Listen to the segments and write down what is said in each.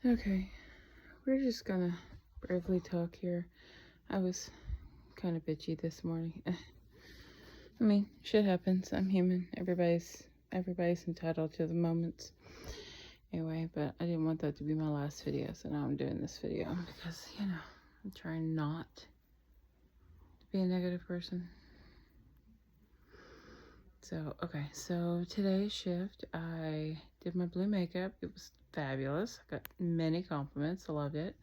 Okay, we're just gonna briefly talk here. I was kind of bitchy this morning. I mean, shit happens. I'm human. Everybody's entitled to the moments. Anyway, but I didn't want that to be my last video, so now I'm doing this video because, I'm trying not to be a negative person. So, okay, so today's shift, I did my blue makeup. It was fabulous. I got many compliments. I loved it.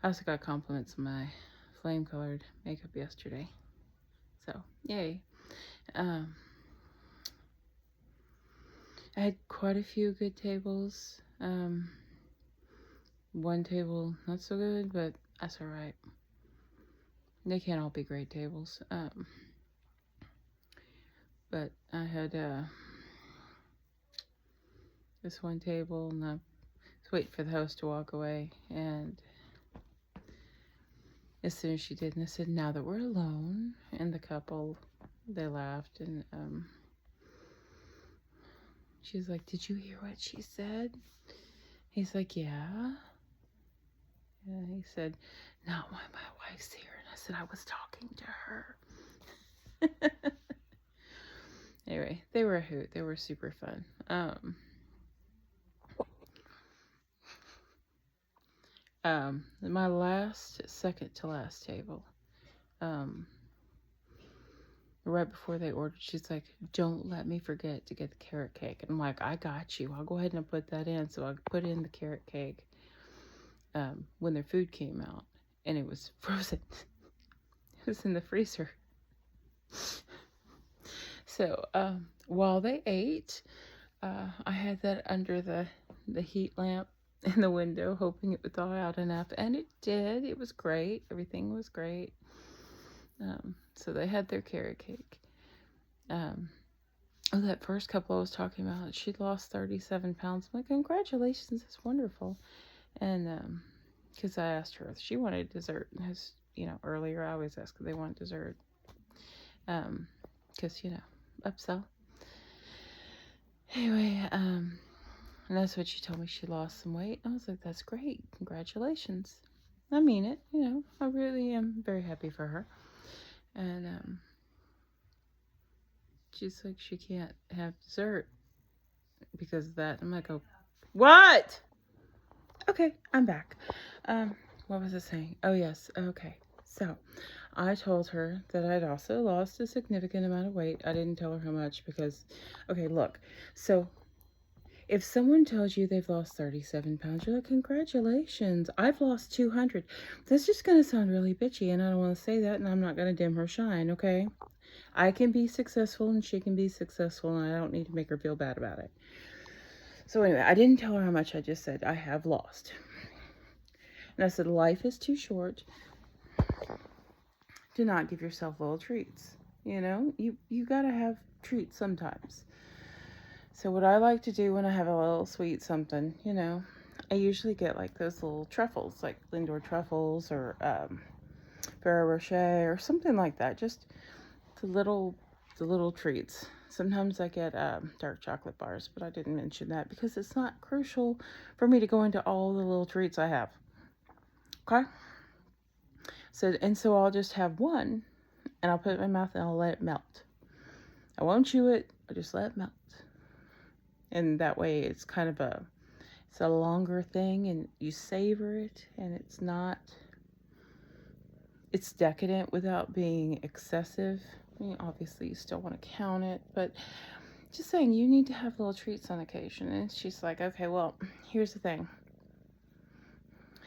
I also got compliments on my flame colored makeup yesterday. So, yay. I had quite a few good tables. One table not so good, but that's alright. They can't all be great tables. But I had this one table, and I was waiting for the host to walk away, and as soon as she did, and I said, "Now that we're alone," and the couple, they laughed, and she's like, "Did you hear what she said?" He's like, "Yeah." And he said, "Not while my wife's here." And I said, "I was talking to her." Anyway, they were a hoot. They were super fun. My second to last table, right before they ordered, she's like, "Don't let me forget to get the carrot cake." And I'm like, "I got you. I'll go ahead and put that in." So I put in the carrot cake when their food came out, and it was frozen. It was in the freezer. So while they ate, I had that under the heat lamp in the window, hoping it would thaw out enough, and it did. It was great. Everything was great. So they had their carrot cake. That first couple I was talking about, she lost 37 pounds. I'm like, "Congratulations, that's wonderful." And because I asked her if she wanted dessert, because earlier I always ask if they want dessert, because upsell. Anyway, and that's what she told me. She lost some weight. I was like, "That's great. Congratulations." I mean it. I really am very happy for her. And she's like, she can't have dessert because of that. I'm like, "Oh, what?" Okay, I'm back. What was I saying? Oh, yes. Okay. So, I told her that I'd also lost a significant amount of weight. I didn't tell her how much because, okay, look. So, if someone tells you they've lost 37 pounds, you're like, "Congratulations, I've lost 200. That's just going to sound really bitchy, and I don't want to say that, and I'm not going to dim her shine, okay? I can be successful, and she can be successful, and I don't need to make her feel bad about it. So anyway, I didn't tell her how much. I just said, I have lost. And I said, life is too short to not give yourself little treats. You got to have treats sometimes. So what I like to do when I have a little sweet something, I usually get like those little truffles, like Lindor truffles or Ferrero Rocher or something like that. Just the little treats. Sometimes I get dark chocolate bars, but I didn't mention that because it's not crucial for me to go into all the little treats I have. Okay? So I'll just have one, and I'll put it in my mouth and I'll let it melt. I won't chew it, I'll just let it melt. And that way it's kind of it's a longer thing, and you savor it, and it's decadent without being excessive. I mean, obviously you still want to count it, but just saying, you need to have little treats on occasion. And she's like, "Okay, well, here's the thing.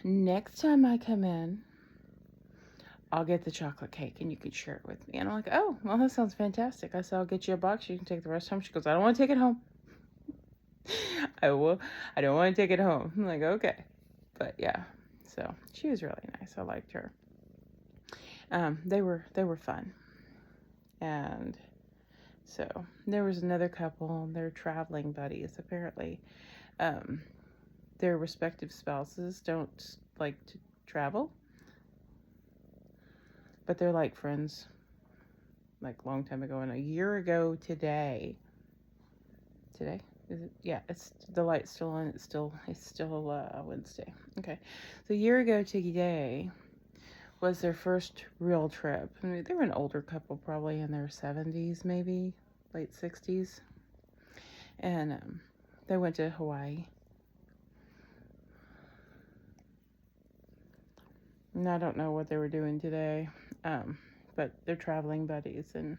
Next time I come in, I'll get the chocolate cake and you can share it with me." And I'm like, "Oh, well, that sounds fantastic." I said, "I'll get you a box. You can take the rest home." She goes, "I don't want to take it home." I don't want to take it home. I'm like, "Okay." But yeah, so she was really nice. I liked her. They were fun. And so there was another couple. They're traveling buddies. Apparently, their respective spouses don't like to travel, but they're like friends, like long time ago. And a year ago today, Is it? Yeah, it's the light's still on. It's still Wednesday. Okay, so a year ago today was their first real trip. I mean, they were an older couple, probably in their 70s, maybe late 60s, and they went to Hawaii. And I don't know what they were doing today, but they're traveling buddies, and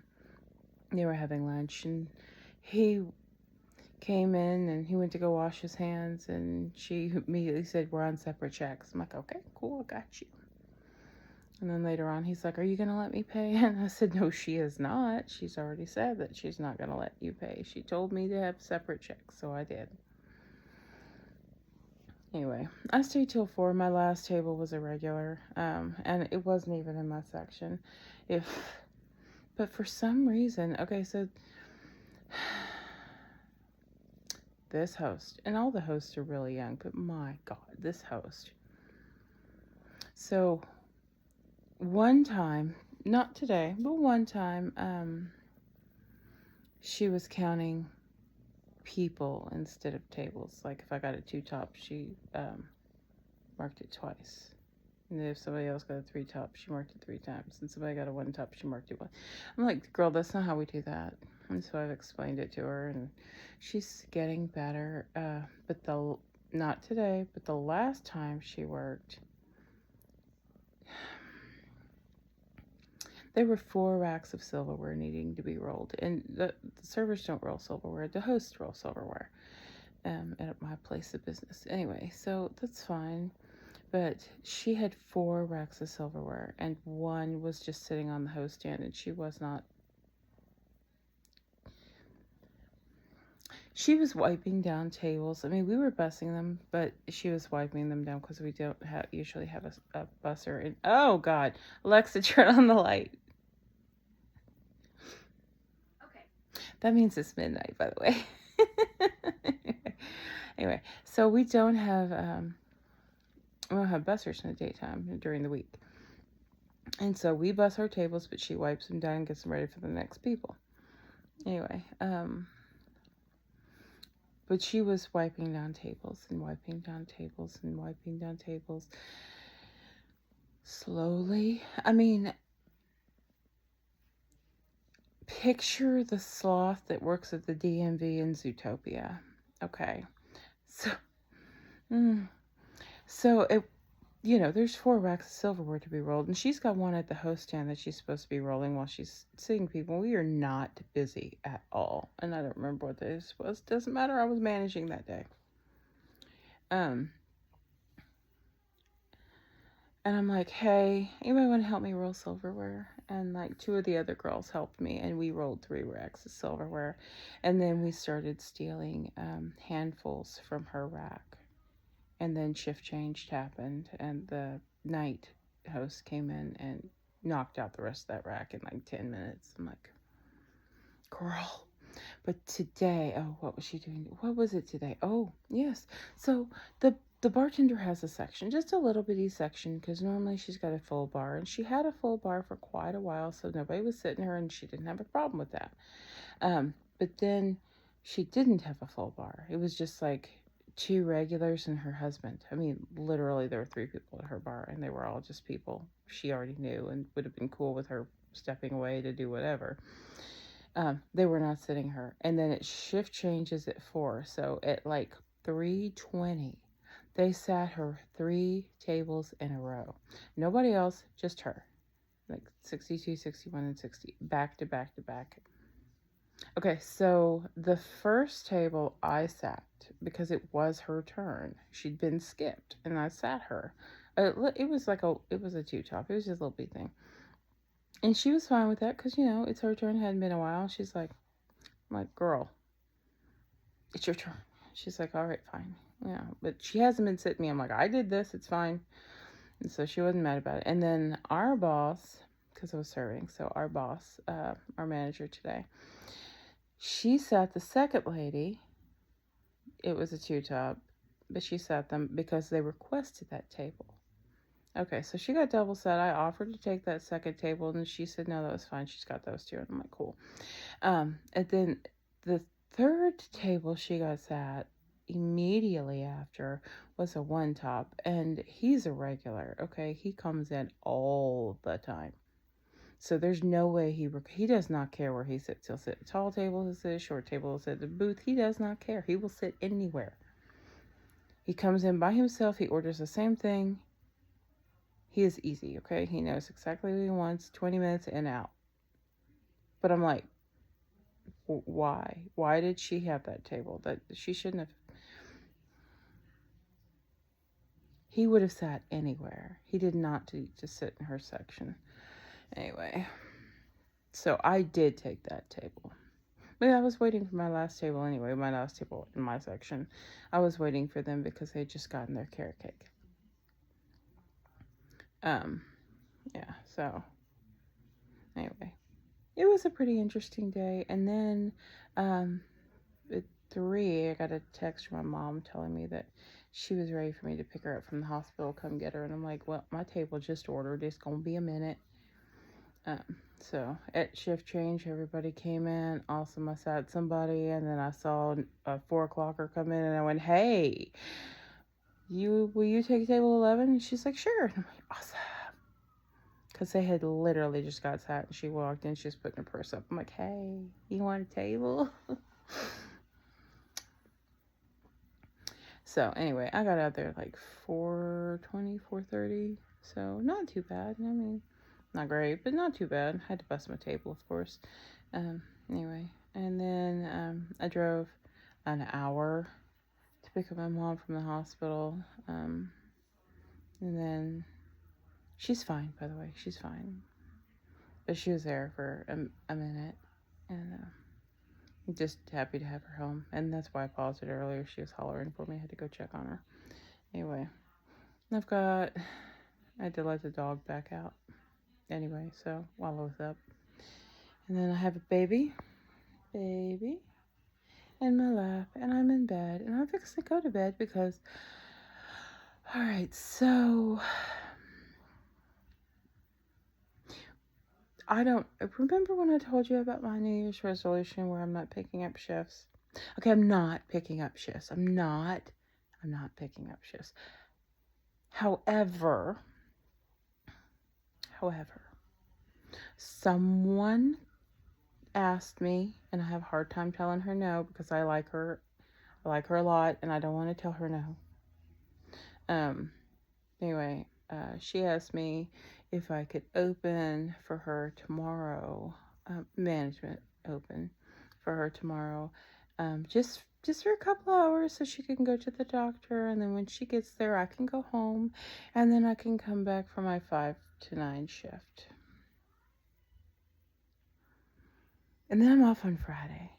they were having lunch, and he came in and he went to go wash his hands, and she immediately said, "We're on separate checks." I'm like, "Okay, cool, I got you." And then later on, he's like, "Are you going to let me pay?" And I said, "No, she is not. She's already said that she's not going to let you pay. She told me to have separate checks, so I did." Anyway, I stayed till 4. My last table was a regular, and it wasn't even in my section. But for some reason, okay, so this host, and all the hosts are really young, but my God, this host. So one time, not today, but one time, she was counting people instead of tables. Like if I got a 2 top, she marked it twice. And if somebody else got a 3 top, she marked it 3 times. And somebody got a 1 top, she marked it 1. I'm like, "Girl, that's not how we do that." And so I've explained it to her, and she's getting better. But not today, but the last time she worked, there were 4 racks of silverware needing to be rolled. And the servers don't roll silverware, the hosts roll silverware at my place of business. Anyway, so that's fine. But she had 4 racks of silverware, and 1 was just sitting on the host stand, and she was not. She was wiping down tables. I mean, we were bussing them, but she was wiping them down because we don't usually have a busser. And oh God, Alexa, turn on the light. Okay. That means it's midnight, by the way. Anyway, so we don't have bussers in the daytime during the week. And so we bus our tables, but she wipes them down and gets them ready for the next people. Anyway, but she was wiping down tables and wiping down tables and wiping down tables slowly. I mean, picture the sloth that works at the DMV in Zootopia. Okay. So it, there's 4 racks of silverware to be rolled, and she's got 1 at the host stand that she's supposed to be rolling while she's seeing people. We are not busy at all, and I don't remember what this was. Doesn't matter. I was managing that day. And I'm like, "Hey, anybody want to help me roll silverware?" And like 2 of the other girls helped me, and we rolled 3 racks of silverware, and then we started stealing handfuls from her rack. And then shift change happened, and the night host came in and knocked out the rest of that rack in like 10 minutes. I'm like, "Girl." But today, oh, what was she doing? What was it today? Oh, yes. So the bartender has a section, just a little bitty section, because normally she's got a full bar, and she had a full bar for quite a while, so nobody was sitting her, and she didn't have a problem with that. But then she didn't have a full bar. It was just like 2 regulars and her husband. I mean, literally, there were 3 people at her bar, and they were all just people she already knew and would have been cool with her stepping away to do whatever. They were not sitting her. And then it shift changes at 4. So at like 3:20, they sat her 3 tables in a row. Nobody else, just her. Like 62, 61, and 60. Back to back to back. Okay, so the first table I sat because it was her turn. She'd been skipped, and I sat her. It was a 2 top. It was just a little bitty thing. And she was fine with that because, it's her turn. It hadn't been a while. She's like, "I'm like, girl, it's your turn." She's like, "All right, fine." Yeah, but she hasn't been sitting me. I'm like, "I did this. It's fine." And so she wasn't mad about it. And then our boss, because I was serving, so our boss, our manager today, she sat the second lady. It was a 2 top, but she sat them because they requested that table. Okay, so she got double set. I offered to take that second table, and she said no, that was fine. She's got those 2, and I'm like, cool. And then the third table she got sat immediately after was a one top, and he's a regular. Okay, he comes in all the time. So there's no way he does not care where he sits. He'll sit at a tall table, he'll sit at a short table, he'll sit at the booth. He does not care. He will sit anywhere. He comes in by himself. He orders the same thing. He is easy, okay? He knows exactly what he wants. 20 minutes and out. But I'm like, why? Why did she have that table? That she shouldn't have. He would have sat anywhere. He did not to sit in her section. Anyway, so I did take that table. But I was waiting for my last table anyway, my last table in my section. I was waiting for them because they had just gotten their carrot cake. Yeah, so anyway, it was a pretty interesting day. And then at 3, I got a text from my mom telling me that she was ready for me to pick her up from the hospital, come get her. And I'm like, well, my table just ordered. It's going to be a minute. So at shift change, everybody came in. Awesome. I sat somebody, and then I saw a 4 o'clocker come in, and I went, hey, will you take table 11? And she's like, sure. And I'm like, awesome. Because they had literally just got sat, and she walked in, she was putting her purse up. I'm like, hey, you want a table? So anyway, I got out there like 4:20, 4:30. So not too bad. I mean, not great, but not too bad. I had to bust my table, of course. Anyway, and then I drove an hour to pick up my mom from the hospital. And then she's fine, by the way. She's fine. But she was there for a minute. And I'm just happy to have her home. And that's why I paused it earlier. She was hollering for me. I had to go check on her. Anyway, I had to let the dog back out. Anyway, so while I was up. And then I have a baby in my lap, and I'm in bed, and I'm fixing to go to bed because, all right, so I don't remember when I told you about my New Year's resolution where I'm not picking up shifts. Okay, I'm not picking up shifts. I'm not picking up shifts. However, someone asked me, and I have a hard time telling her no because I like her a lot, and I don't want to tell her no. Anyway, she asked me if I could open for her tomorrow, management open for her tomorrow, just for a couple hours so she can go to the doctor, and then when she gets there, I can go home, and then I can come back for my 5 to 9 shift. And then I'm off on Friday,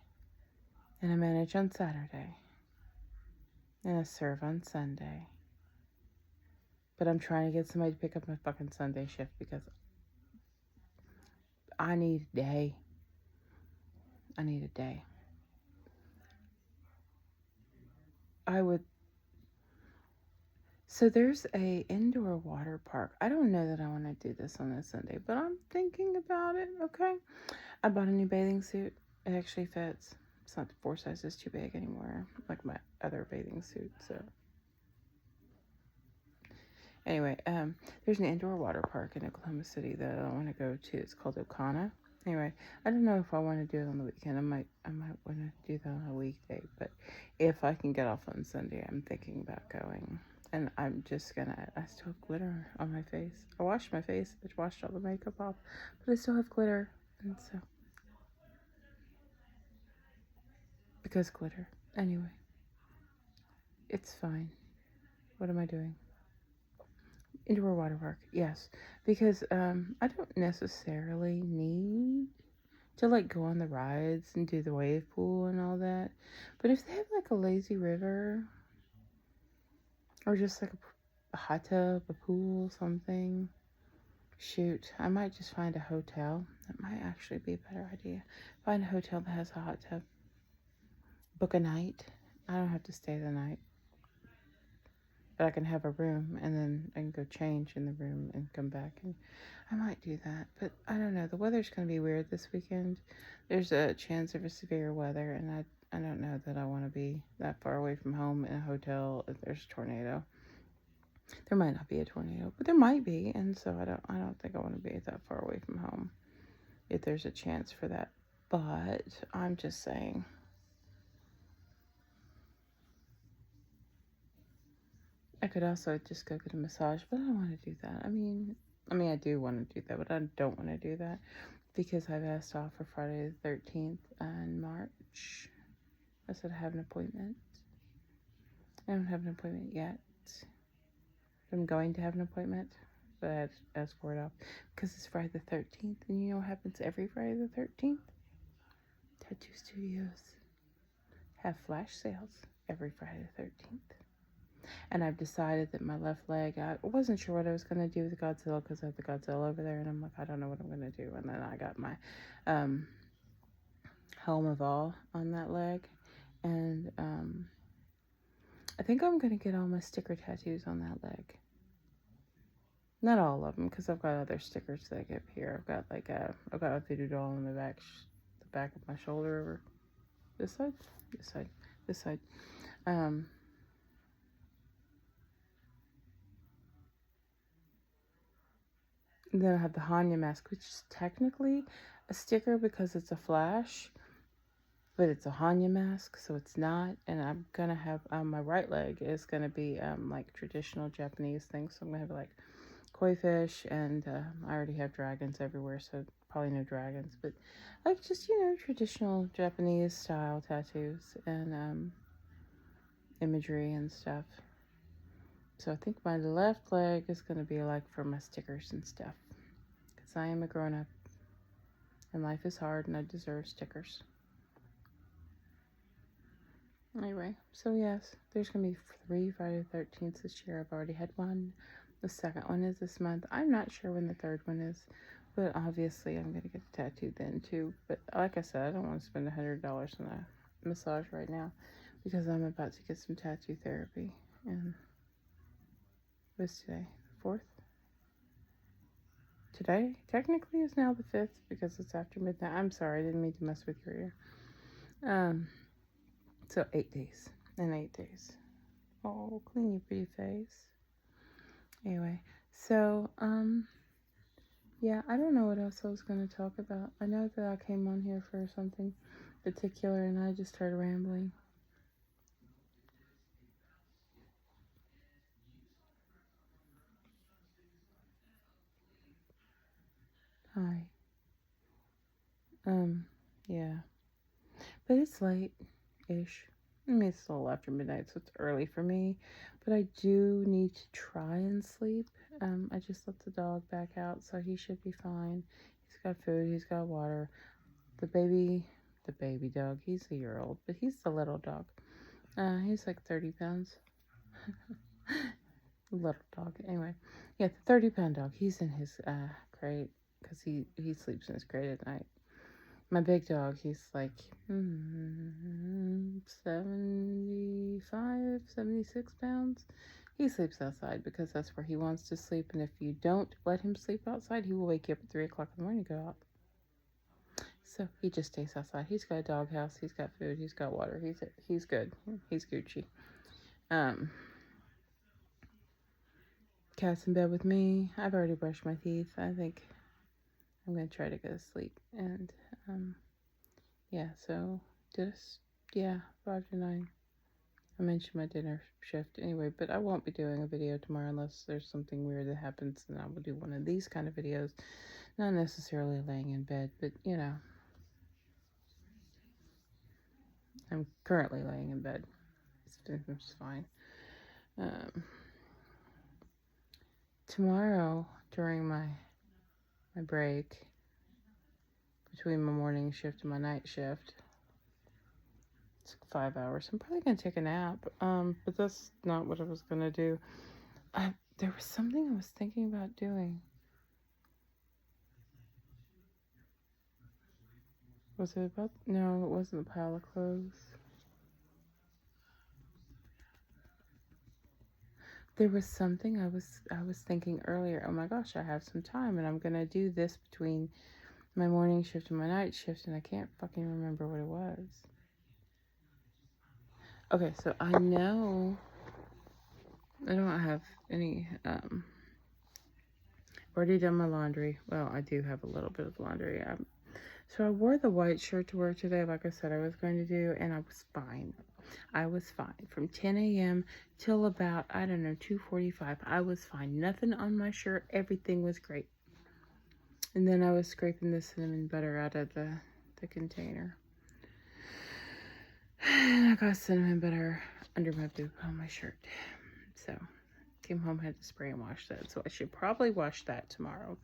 and I manage on Saturday, and I serve on Sunday. But I'm trying to get somebody to pick up my fucking Sunday shift because I need a day. So there's a indoor water park. I don't know that I want to do this on this Sunday, but I'm thinking about it, okay? I bought a new bathing suit. It actually fits. It's not 4 sizes too big anymore, like my other bathing suit, so. Anyway, there's an indoor water park in Oklahoma City that I want to go to. It's called Okana. Anyway, I don't know if I want to do it on the weekend. I might want to do that on a weekday, but if I can get off on Sunday, I'm thinking about going. And I'm just gonna, I still have glitter on my face. I washed my face, I washed all the makeup off, but I still have glitter, and so. Because glitter. Anyway. It's fine. What am I doing? Indoor water park, yes. Because I don't necessarily need to like go on the rides and do the wave pool and all that. But if they have like a lazy river or just like a hot tub, a pool, something, shoot, I might just find a hotel. That might actually be a better idea. Find a hotel that has a hot tub. Book a night. I don't have to stay the night. But I can have a room, and then I can go change in the room and come back, and I might do that. But I don't know. The weather's going to be weird this weekend. There's a chance of a severe weather, and I don't know that I want to be that far away from home in a hotel if there's a tornado. There might not be a tornado, but there might be, and so I don't think I want to be that far away from home if there's a chance for that. But I'm just saying. I could also just go get a massage, but I don't want to do that. I mean, I do want to do that, but I don't want to do that because I've asked off for Friday the 13th in March. I said I have an appointment. I don't have an appointment yet. I'm going to have an appointment, but I had to ask for it off because it's Friday the 13th, and you know what happens every Friday the 13th? Tattoo studios have flash sales every Friday the 13th. And I've decided that my left leg, I wasn't sure what I was going to do with Godzilla because I have the Godzilla over there. And I'm like, I don't know what I'm going to do. And then I got my Helm of All on that leg. And I think I'm going to get all my sticker tattoos on that leg. Not all of them because I've got other stickers that I get here. I've got a voodoo doll on the back of my shoulder over this side. And then I have the Hanya mask, which is technically a sticker because it's a flash, but it's a Hanya mask, so it's not. And I'm gonna have my right leg is gonna be like traditional Japanese things. So I'm gonna have like koi fish, and I already have dragons everywhere, so probably no dragons, but like just traditional Japanese style tattoos and imagery and stuff. So I think my left leg is gonna be like for my stickers and stuff. Because I am a grown-up, and life is hard, and I deserve stickers. Anyway, so yes, there's going to be 3 Friday the 13th this year. I've already had one. The second one is this month. I'm not sure when the third one is, but obviously I'm going to get a tattoo then too. But like I said, I don't want to spend $100 on a massage right now because I'm about to get some tattoo therapy. And what's today? 4th? Today technically is now the 5th because it's after midnight. I'm sorry, I didn't mean to mess with your ear. So 8 days. In 8 days. Oh, clean your pretty face. Anyway, so yeah, I don't know what else I was going to talk about. I know that I came on here for something particular and I just started rambling. Hi. Yeah. But it's late-ish. I mean, it's a little after midnight, so it's early for me. But I do need to try and sleep. I just let the dog back out, so he should be fine. He's got food, he's got water. The baby dog, he's a year old, but he's the little dog. He's like 30 pounds. Little dog. Anyway, yeah, the 30-pound dog, he's in his crate because he sleeps in his crate at night. My big dog, he's like 75, 76 pounds. He sleeps outside because that's where he wants to sleep. And if you don't let him sleep outside, he will wake you up at 3 o'clock in the morning to go out. So he just stays outside. He's got a doghouse. He's got food. He's got water. He's good. He's Gucci. Cat's in bed with me. I've already brushed my teeth. I think I'm going to try to go to sleep. And yeah, so 5 to 9. I mentioned my dinner shift anyway, but I won't be doing a video tomorrow unless there's something weird that happens, and I will do one of these kind of videos. Not necessarily laying in bed, but I'm currently laying in bed. It's fine. Tomorrow, during my break, between my morning shift and my night shift, it's 5 hours. I'm probably going to take a nap, but that's not what I was going to do. There was something I was thinking about doing. Was it about... No, it wasn't a pile of clothes. There was something I was thinking earlier. Oh my gosh, I have some time, and I'm going to do this between my morning shift and my night shift, and I can't fucking remember what it was. Okay, so I know I don't have any, already done my laundry. Well, I do have a little bit of laundry. So I wore the white shirt to work today, like I said I was going to do, and I was fine. I was fine. From 10 a.m. till about, I don't know, 2:45, I was fine. Nothing on my shirt. Everything was great. And then I was scraping the cinnamon butter out of the container. And I got cinnamon butter under my boob on my shirt. So, came home, had to spray and wash that. So I should probably wash that tomorrow.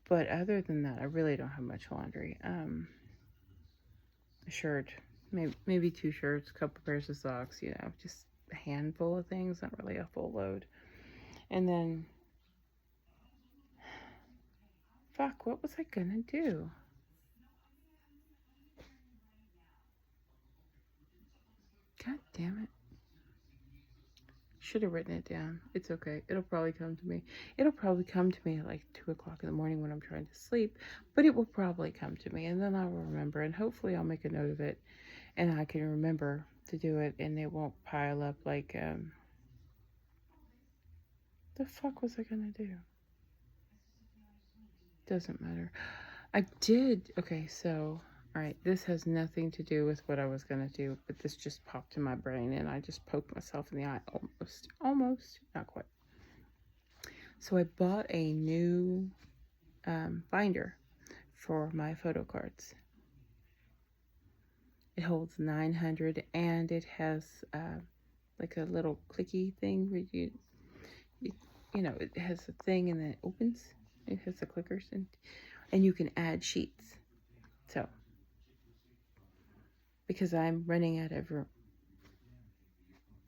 But other than that, I really don't have much laundry. A shirt, maybe 2 shirts, a couple pairs of socks, you know, just a handful of things, not really a full load. And then, fuck, what was I gonna do? God damn it. Should have written it down. It's okay. It'll probably come to me. It'll probably come to me at like 2 o'clock in the morning when I'm trying to sleep, but it will probably come to me, and then I will remember, and hopefully I'll make a note of it, and I can remember to do it, and it won't pile up like, the fuck was I gonna do? Doesn't matter. I did. Okay, so, all right, this has nothing to do with what I was going to do, but this just popped in my brain and I just poked myself in the eye almost, not quite. So I bought a new binder for my photo cards. It holds 900 and it has like a little clicky thing where you know, it has a thing and then it opens. It has the clickers and you can add sheets. So, because I'm running out of room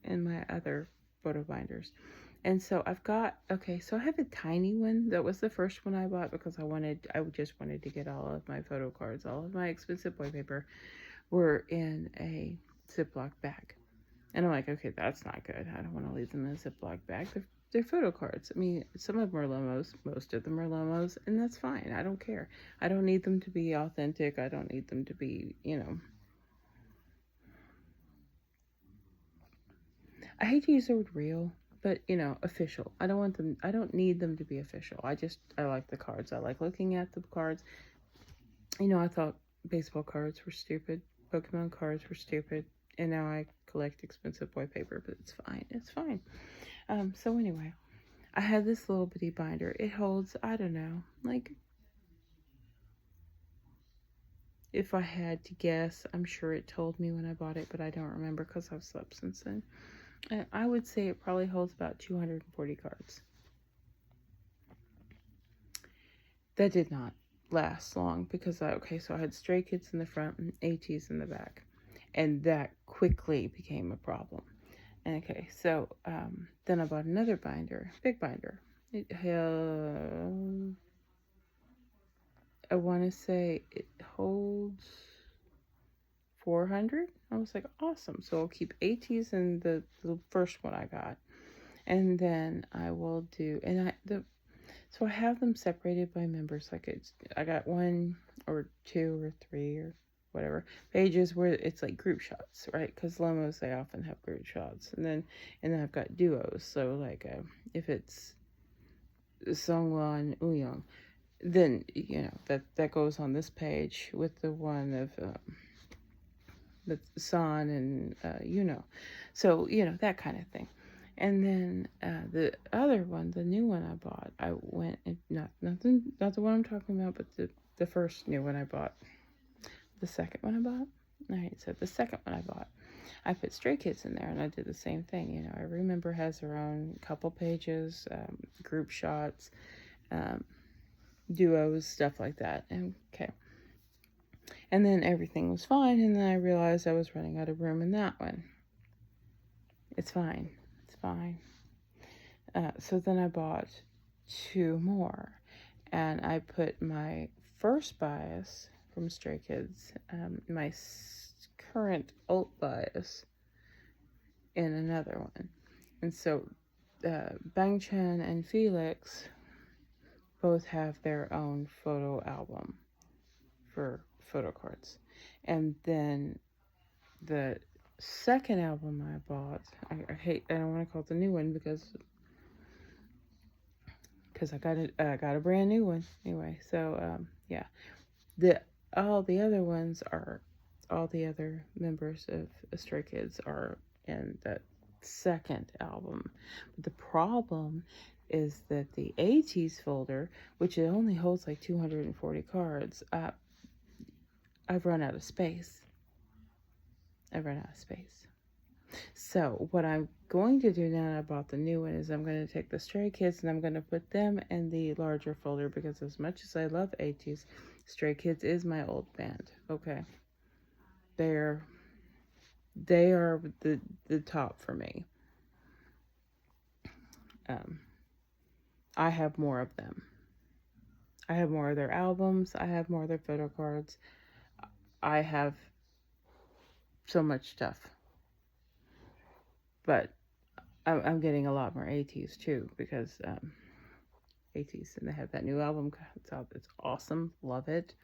in my other photo binders. And so I've got, okay, so I have a tiny one. That was the first one I bought because I just wanted to get all of my photo cards, all of my expensive boy paper were in a Ziploc bag. And I'm like, okay, that's not good. I don't want to leave them in a Ziploc bag. They're photo cards. I mean, some of them are Lomos, most of them are Lomos, and that's fine. I don't care. I don't need them to be authentic. I don't need them to be, you know, I hate to use the word real, but you know, official. I don't need them to be official. I like the cards. I like looking at the cards. You know, I thought baseball cards were stupid. Pokemon cards were stupid. And now I collect expensive boy paper, but it's fine. It's fine. So anyway, I have this little bitty binder. It holds, I don't know, like, if I had to guess, I'm sure it told me when I bought it, but I don't remember because I've slept since then. I would say it probably holds about 240 cards. That did not last long because so I had Stray Kids in the front and ATs in the back. And that quickly became a problem. Okay, so then I bought another binder, big binder. It held, I want to say it holds 400. I was like, awesome. So I'll keep ATs in the first one I got. And then I will do, so I have them separated by members. Like I got 1 or 2 or 3 or whatever pages where it's like group shots, right? Because Lomos, they often have group shots. And then I've got duos. So like if it's Songhwa and Uyong, then you know that goes on this page with the one of with San and so you know that kind of thing. And then the other one, the new one I bought, I went and not the one I'm talking about, but the first new one I bought, the second one I bought. All right, so the second one I bought, I put Stray Kids in there, and I did the same thing. You know, every member has their own couple pages, group shots, duos, stuff like that. And okay. And then everything was fine, and then I realized I was running out of room in that one. It's fine. It's fine. So then I bought 2 more, and I put my first bias from Stray Kids, my current alt bias, in another one. And so Bang Chan and Felix both have their own photo album for photo cards. And then the second album I bought, I don't want to call it the new one because I got a brand new one anyway. So yeah, the all the other ones are all the other members of Stray Kids are in that second album. But the problem is that the 80s folder, which it only holds like 240 cards, I've run out of space. So what I'm going to do now that I bought the new one is I'm going to take the Stray Kids and I'm going to put them in the larger folder, because as much as I love 80s, Stray Kids is my old band. Okay. They are the top for me. I have more of them. I have more of their albums. I have more of their photo cards. I have so much stuff. But I'm getting a lot more 80s too, because 80s, and they have that new album. It's out. It's awesome. Love it.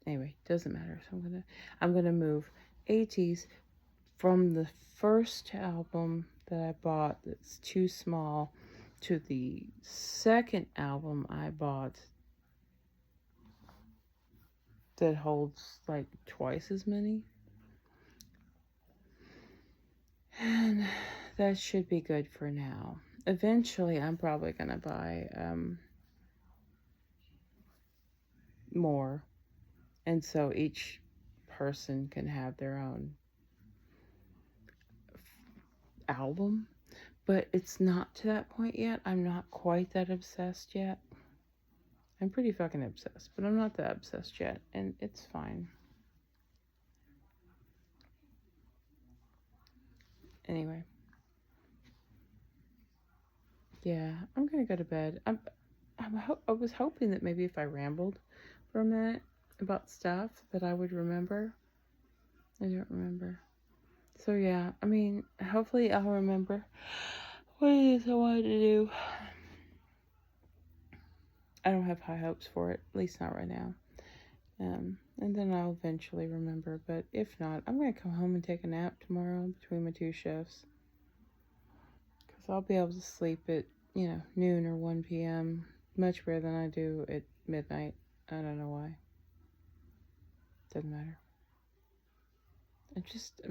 Anyway, doesn't matter. So I'm gonna move 80s from the first album that I bought that's too small to the second album I bought that holds like twice as many. And that should be good for now. Eventually, I'm probably gonna buy more, and so each person can have their own album. But it's not to that point yet. I'm not quite that obsessed yet. I'm pretty fucking obsessed, but I'm not that obsessed yet, and it's fine. Anyway. Yeah, I'm gonna go to bed. I was hoping that maybe if I rambled for a minute about stuff that I would remember. I don't remember. So yeah, I mean, hopefully I'll remember what it is I wanted to do. I don't have high hopes for it, at least not right now. And then I'll eventually remember, but if not, I'm gonna come home and take a nap tomorrow between my two shifts. Because I'll be able to sleep at, noon or 1 p.m. much better than I do at midnight. I don't know why. Doesn't matter. I'm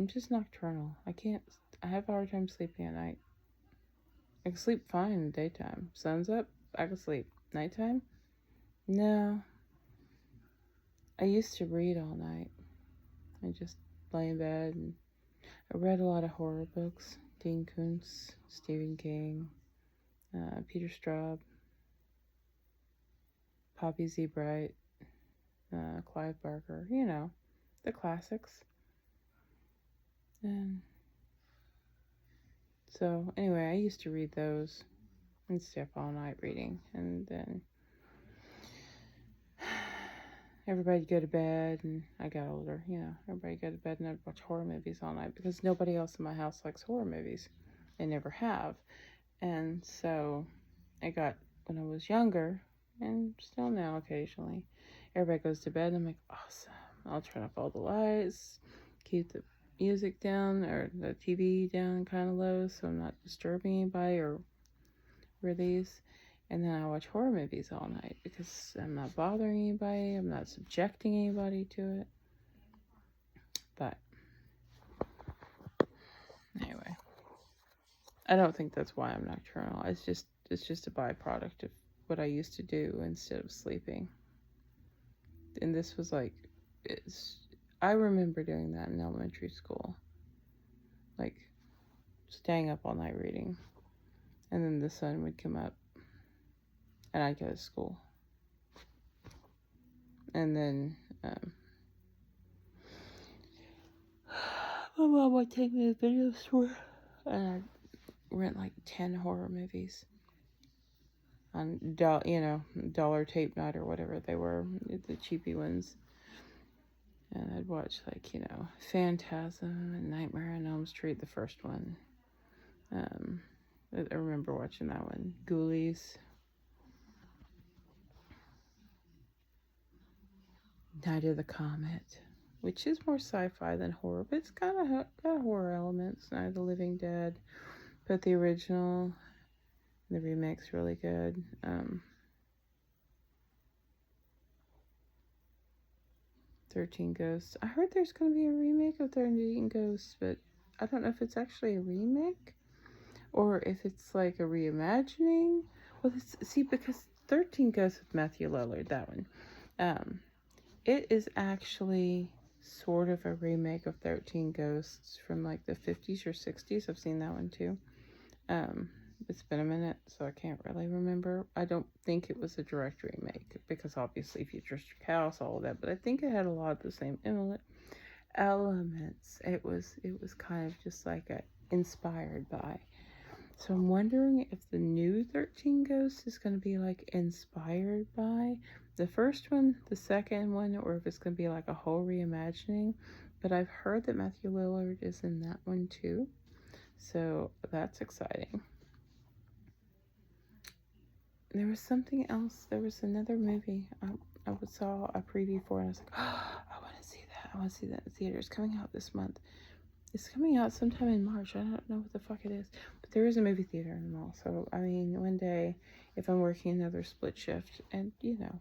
just nocturnal. I have a hard time sleeping at night. I can sleep fine in the daytime. Sun's up, I can sleep. Nighttime? No. I used to read all night. I just lay in bed and I read a lot of horror books. Dean Koontz, Stephen King, Peter Straub, Poppy Z. Brite, Clive Barker, the classics. And so, anyway, I used to read those and stay up all night reading. And then everybody'd go to bed, and I got older, everybody go to bed, and I'd watch horror movies all night because nobody else in my house likes horror movies. They never have. And so, when I was younger, and still now occasionally, everybody goes to bed, and I'm like, awesome. I'll turn off all the lights, keep the music down, or the TV down kind of low, so I'm not disturbing anybody or release. And then I watch horror movies all night because I'm not bothering anybody, I'm not subjecting anybody to it. But anyway, I don't think that's why I'm nocturnal. It's just a byproduct of what I used to do instead of sleeping. And this was I remember doing that in elementary school. Like, staying up all night reading. And then the sun would come up. And I'd go to school. And then, my mom would take me to the video store. And I'd rent like 10 horror movies. On, dollar tape night or whatever they were. The cheapy ones. And I'd watch, Phantasm and Nightmare on Elm Street, the first one. I remember watching that one. Ghoulies. Night of the Comet. which is more sci-fi than horror, but it's got horror elements. Night of the Living Dead, but the original, the remake's really good. 13 Ghosts. I heard there's going to be a remake of 13 Ghosts, but I don't know if it's actually a remake or if it's like a reimagining. Well, see, because 13 Ghosts with Matthew Lillard, that one, it is actually sort of a remake of 13 Ghosts from like the 50s or 60s. I've seen that one too. It's been a minute, so I can't really remember. I don't think it was a direct remake because obviously Futuristic House, all of that, but I think it had a lot of the same elements. It was kind of just like inspired by. So I'm wondering if the new 13 Ghosts is going to be like inspired by the first one, the second one, or if it's going to be like a whole reimagining. But I've heard that Matthew Lillard is in that one too. So that's exciting. There was something else. There was another movie I saw a preview for, and I was like, oh, I want to see that. I want to see that in the theater. It's coming out this month. It's coming out sometime in March. I don't know what the fuck it is. But there is a movie theater in the mall. So, I mean, one day, if I'm working another split shift, and, you know,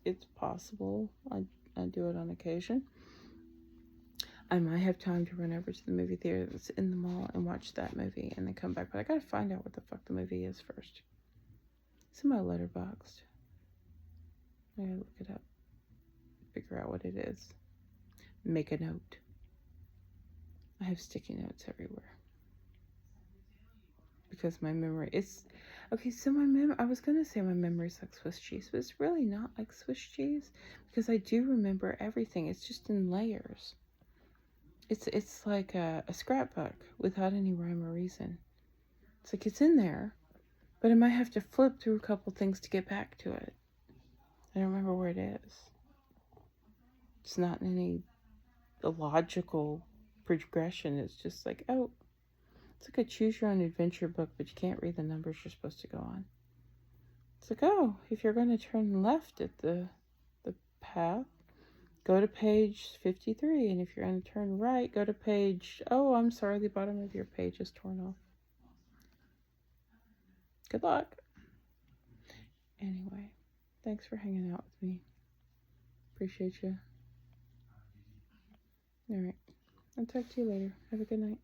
it's possible I do it on occasion, I might have time to run over to the movie theater that's in the mall and watch that movie and then come back. But I gotta find out what the fuck the movie is first. It's in my Letterboxd. I gotta look it up. Figure out what it is. Make a note. I have sticky notes everywhere. Because my memory is... Okay, so I was gonna say my memory's like Swiss cheese, but it's really not like Swiss cheese. Because I do remember everything. It's just in layers. It's like a scrapbook without any rhyme or reason. It's like it's in there, but I might have to flip through a couple things to get back to it. I don't remember where it is. It's not in any logical progression. It's just like, oh, it's like a choose your own adventure book, but you can't read the numbers you're supposed to go on. It's like, oh, if you're going to turn left at the path, go to page 53. And if you're going to turn right, go to page, oh, I'm sorry, the bottom of your page is torn off. Good luck. Anyway, thanks for hanging out with me. Appreciate you. All right. I'll talk to you later. Have a good night.